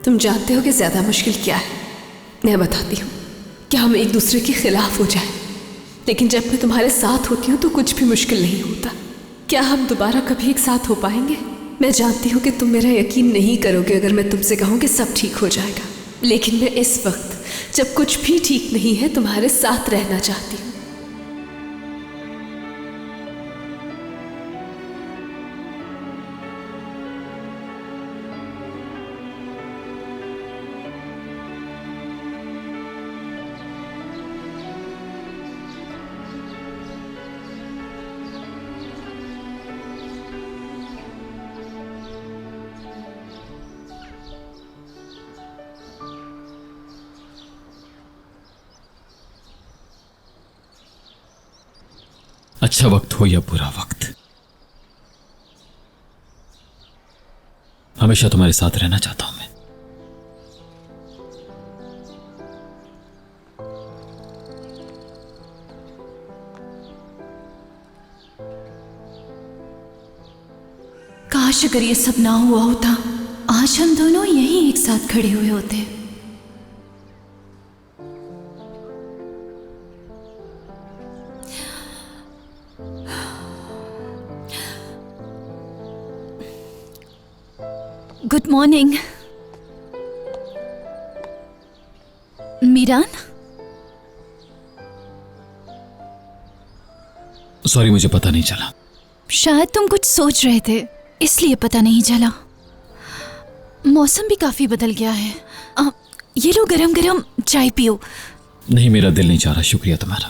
तुम जानते हो कि ज्यादा मुश्किल क्या है? मैं बताती हूँ कि हम एक दूसरे के खिलाफ हो जाए, लेकिन जब मैं तुम्हारे साथ होती हूँ तो कुछ भी मुश्किल नहीं होता। क्या हम दोबारा कभी एक साथ हो पाएंगे? मैं जानती हूँ कि तुम मेरा यकीन नहीं करोगे अगर मैं तुमसे कहूँ कि सब ठीक हो जाएगा, लेकिन मैं इस वक्त जब कुछ भी ठीक नहीं है तुम्हारे साथ रहना चाहती हूँ। अच्छा वक्त हो या बुरा वक्त, हमेशा तुम्हारे साथ रहना चाहता हूं मैं। काश अगर ये सब ना हुआ होता, आज हम दोनों यहीं एक साथ खड़े हुए होते। Good morning Miran. सॉरी, मुझे पता नहीं चला। शायद तुम कुछ सोच रहे थे इसलिए पता नहीं चला। मौसम भी काफी बदल गया है। ये लो गरम गरम चाय पियो। नहीं, मेरा दिल नहीं चाह रहा, शुक्रिया तुम्हारा।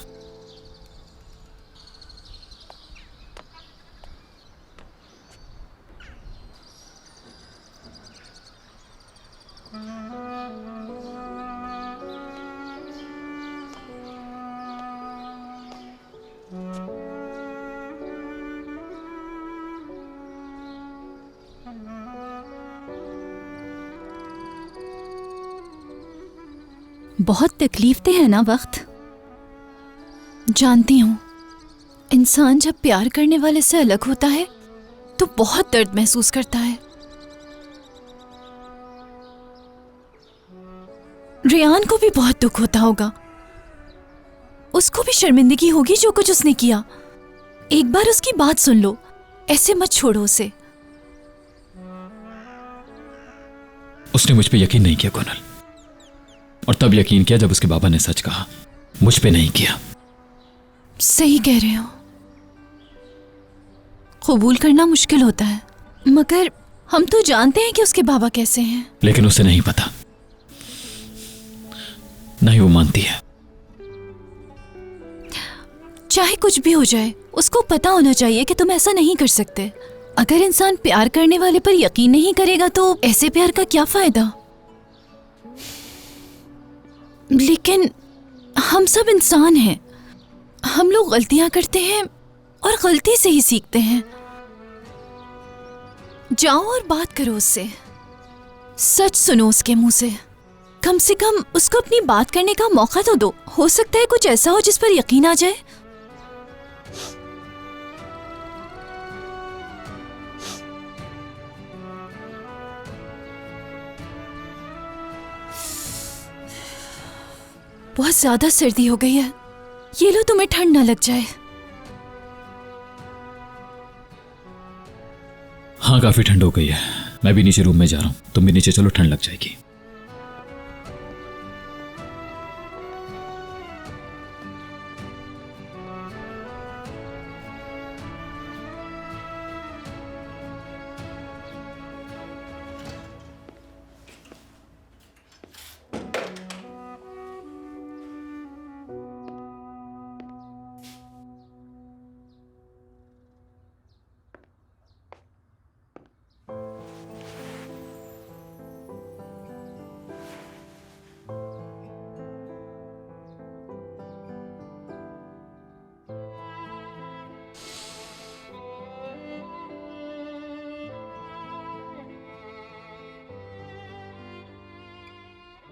बहुत तकलीफ है ना वक्त। जानती हूँ, इंसान जब प्यार करने वाले से अलग होता है तो बहुत दर्द महसूस करता है। रियान को भी बहुत दुख होता होगा, उसको भी शर्मिंदगी होगी जो कुछ उसने किया। एक बार उसकी बात सुन लो, ऐसे मत छोड़ो उसे। उसने मुझ पे यकीन नहीं किया कुनाल, और तब यकीन किया जब उसके बाबा ने सच कहा, मुझ पे नहीं किया। सही कह रहे हो, कबूल करना मुश्किल होता है, मगर हम तो जानते हैं कि उसके बाबा कैसे हैं। लेकिन उसे नहीं पता, नहीं वो मानती है। चाहे कुछ भी हो जाए, उसको पता होना चाहिए कि तुम ऐसा नहीं कर सकते। अगर इंसान प्यार करने वाले पर यकीन नहीं करेगा तो ऐसे प्यार का क्या फायदा। लेकिन हम सब इंसान हैं, हम लोग गलतियां करते हैं और गलती से ही सीखते हैं। जाओ और बात करो उससे, सच सुनो उसके मुंह से। कम से कम उसको अपनी बात करने का मौका तो दो। हो सकता है कुछ ऐसा हो जिस पर यकीन आ जाए। बहुत ज्यादा सर्दी हो गई है, ये लो तुम्हें ठंड ना लग जाए। हाँ, काफी ठंड हो गई है। मैं भी नीचे रूम में जा रहा हूं, तुम भी नीचे चलो, ठंड लग जाएगी।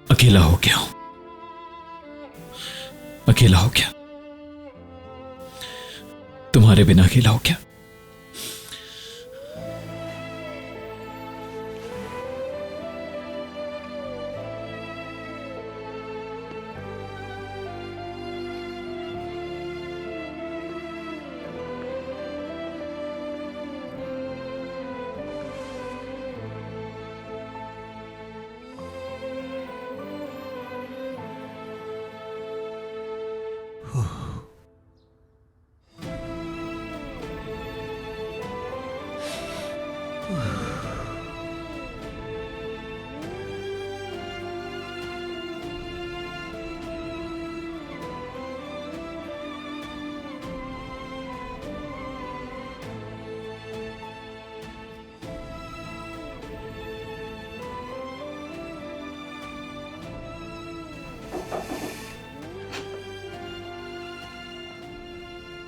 अकेला हो गया हूं, अकेला हो गया, तुम्हारे बिना अकेला हो गया।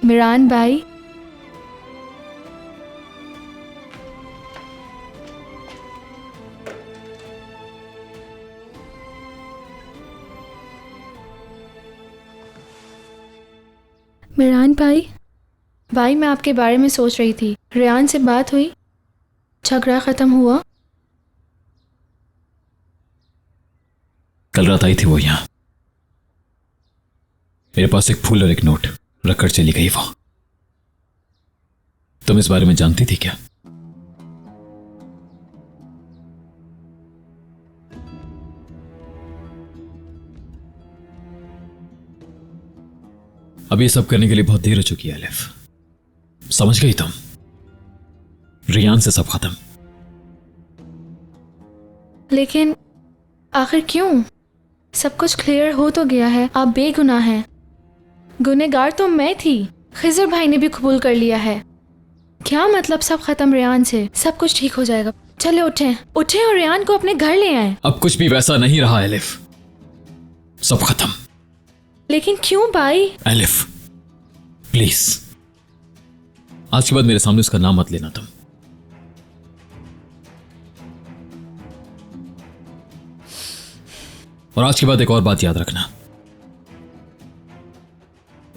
मिरान भाई, मिरान भाई, भाई मैं आपके बारे में सोच रही थी। रेयान से बात हुई? झगड़ा खत्म हुआ? कल रात आई थी वो यहां, मेरे पास एक फूल और एक नोट रखकर चली गई वो। तुम इस बारे में जानती थी क्या? अब ये सब करने के लिए बहुत देर हो चुकी है अलिफ। समझ गई तुम? रेयान से सब खत्म। लेकिन आखिर क्यों? सब कुछ क्लियर हो तो गया है। आप बेगुनाह हैं। गुनहगार तो मैं थी। खिजर भाई ने भी कबूल कर लिया है। क्या मतलब सब खत्म रेयान से? सब कुछ ठीक हो जाएगा। चले उठें, उठें और रेयान को अपने घर ले आए। अब कुछ भी वैसा नहीं रहा अलिफ, सब खत्म। लेकिन क्यों भाई? अलिफ प्लीज, आज के बाद मेरे सामने उसका नाम मत लेना तुम। और आज के बाद एक और बात याद रखना,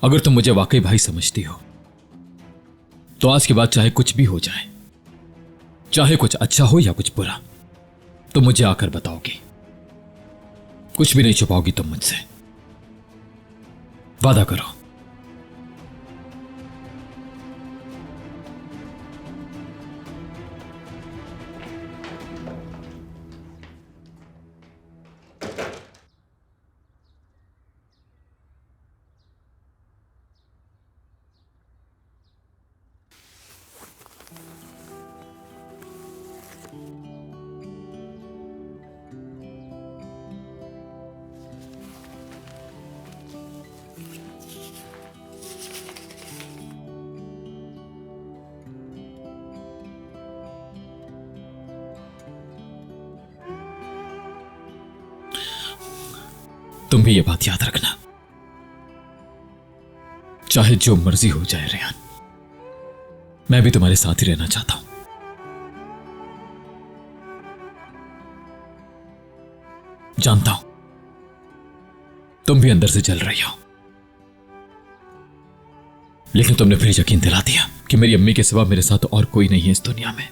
अगर तुम मुझे वाकई भाई समझती हो तो आज के बाद चाहे कुछ भी हो जाए, चाहे कुछ अच्छा हो या कुछ बुरा, तो मुझे आकर बताओगी। कुछ भी नहीं छुपाओगी तुम मुझसे, वादा करो। तुम भी ये बात याद रखना, चाहे जो मर्जी हो जाए रेयान, मैं भी तुम्हारे साथ ही रहना चाहता हूं। जानता हूं तुम भी अंदर से जल रही हो, लेकिन तुमने फिर यकीन दिला दिया कि मेरी अम्मी के सिवा मेरे साथ और कोई नहीं है इस दुनिया में।